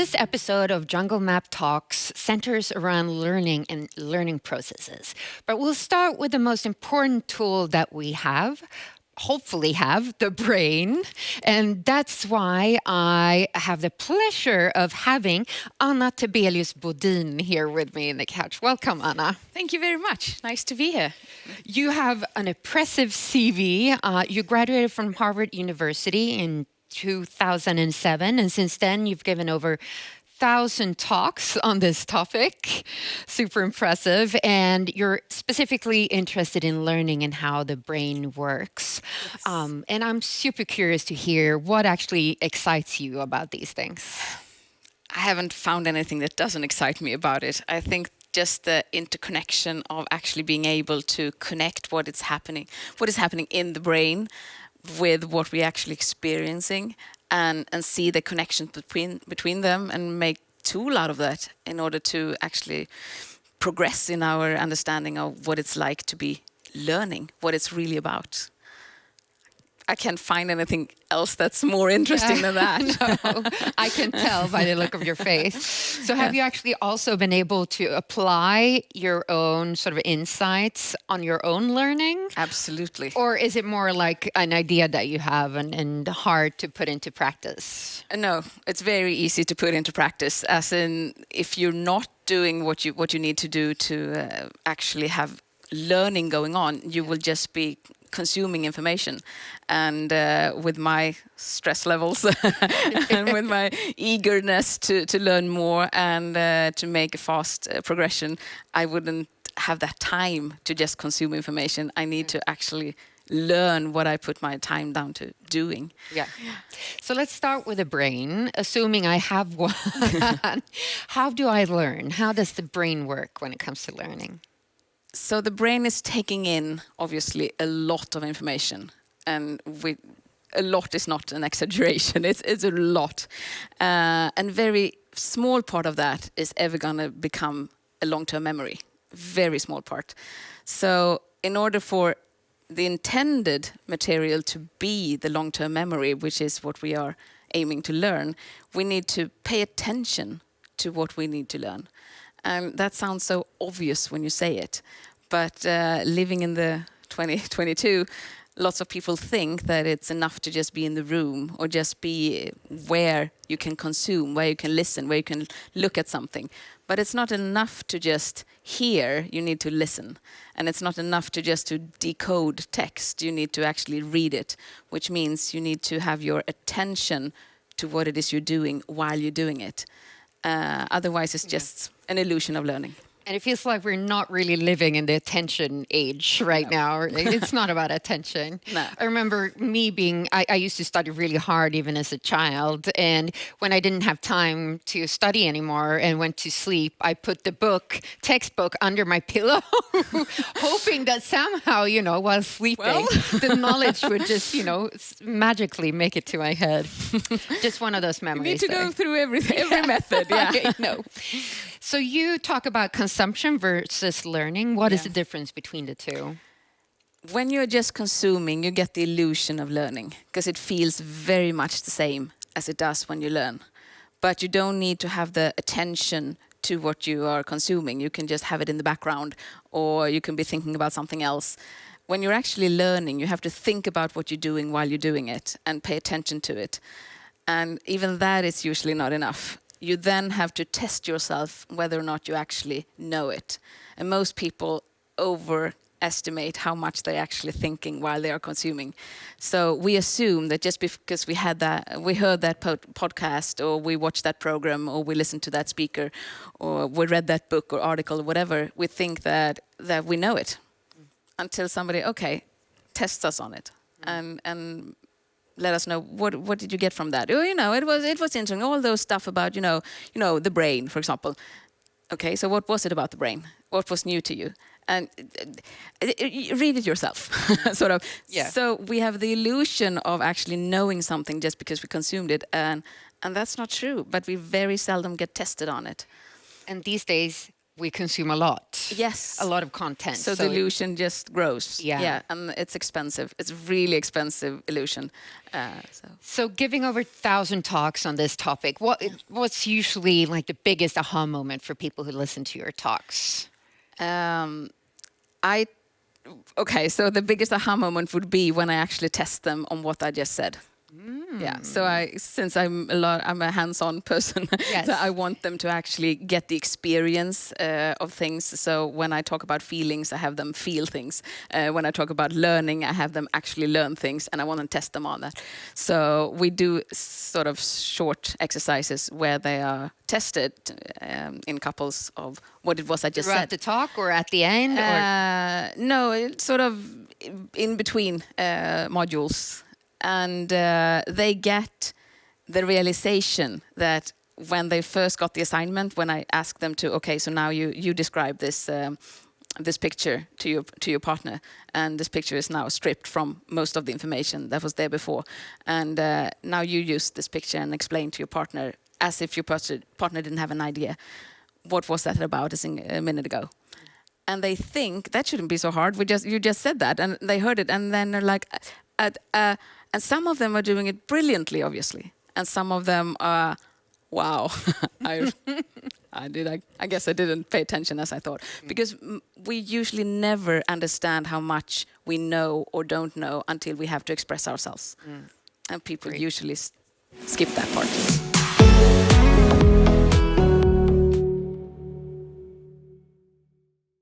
This episode of Junglemap Talks centers around learning and learning processes. But we'll start with the most important tool that we have, hopefully have, the brain. And that's why I have the pleasure of having Anna Tebelius Bodin here with me in the couch. Welcome, Anna. Thank you very much. Nice to be here. You have an impressive CV. You graduated from Harvard University in 2007, and since then you've given over 1,000 talks on this topic. Super impressive. And you're specifically interested in learning and how the brain works. Yes. And I'm super curious to hear what actually excites you about these things. I haven't found anything that doesn't excite me about it. I think just the interconnection of actually being able to connect what is happening in the brain with what we're actually experiencing, and see the connection between them and make tool out of that in order to actually progress in our understanding of what it's like to be learning, what it's really about. I can't find anything else that's more interesting than that. No, I can tell by the look of your face. So have you actually also been able to apply your own sort of insights on your own learning? Absolutely. Or is it more like an idea that you have and hard to put into practice? No, it's very easy to put into practice. As in, if you're not doing what you need to do to actually have learning going on, you will just be consuming information. And with my stress levels and with my eagerness to learn more and to make a fast progression, I wouldn't have that time to just consume information. I need to actually learn what I put my time down to doing. Yeah. So let's start with the brain, assuming I have one. How do I learn? How does the brain work when it comes to learning? So the brain is taking in, obviously, a lot of information. And a lot is not an exaggeration. It's a lot. And very small part of that is ever going to become a long-term memory. Very small part. So in order for the intended material to be the long-term memory, which is what we are aiming to learn, we need to pay attention to what we need to learn. And that sounds so obvious when you say it. But living in the 2022, lots of people think that it's enough to just be in the room or just be where you can consume, where you can listen, where you can look at something. But it's not enough to just hear, you need to listen. And it's not enough to just to decode text, you need to actually read it, which means you need to have your attention to what it is you're doing while you're doing it. Otherwise, it's just an illusion of learning. And it feels like we're not really living in the attention age right now. It's not about attention. No. I remember me I used to study really hard even as a child. And when I didn't have time to study anymore and went to sleep, I put the textbook under my pillow, hoping that somehow, while sleeping, the knowledge would just, magically make it to my head. Just one of those memories. You need to go through every method. Yeah. I know. So you talk about consumption versus learning. What is the difference between the two? When you're just consuming, you get the illusion of learning because it feels very much the same as it does when you learn. But you don't need to have the attention to what you are consuming. You can just have it in the background, or you can be thinking about something else. When you're actually learning, you have to think about what you're doing while you're doing it and pay attention to it. And even that is usually not enough. You then have to test yourself whether or not you actually know it. And most people overestimate how much they're actually thinking while they are consuming. So we assume that just because we heard that podcast, or we watched that program, or we listened to that speaker, or we read that book or article or whatever, we think that we know it. Until somebody, tests us on it. And let us know what did you get from that? Oh, it was interesting. All those stuff about the brain, for example. Okay, so what was it about the brain? What was new to you? And read it yourself, sort of. Yeah. So we have the illusion of actually knowing something just because we consumed it, and that's not true. But we very seldom get tested on it. And these days, we consume a lot. Yes. A lot of content. So the illusion just grows. Yeah. And it's expensive. It's really expensive illusion. So giving over 1,000 talks on this topic, what's usually like the biggest aha moment for people who listen to your talks? Okay, so the biggest aha moment would be when I actually test them on what I just said. Yeah, so since I'm a hands-on person, Yes. so I want them to actually get the experience of things. So when I talk about feelings, I have them feel things. When I talk about learning, I have them actually learn things, and I want to test them on that. So we do sort of short exercises where they are tested in couples of what it was I just Throughout said. the talk or at the end? No, it's sort of in between modules. And they get the realization that when they first got the assignment, when I asked them to, okay, so now you describe this this picture to your partner, and this picture is now stripped from most of the information that was there before, and now you use this picture and explain to your partner as if your partner didn't have an idea. What was that about a minute ago? And they think that shouldn't be so hard. You just said that, and they heard it, and then they're like, and some of them are doing it brilliantly, obviously, and some of them are, wow, I guess I didn't pay attention as I thought, because we usually never understand how much we know or don't know until we have to express ourselves, and people usually skip that part.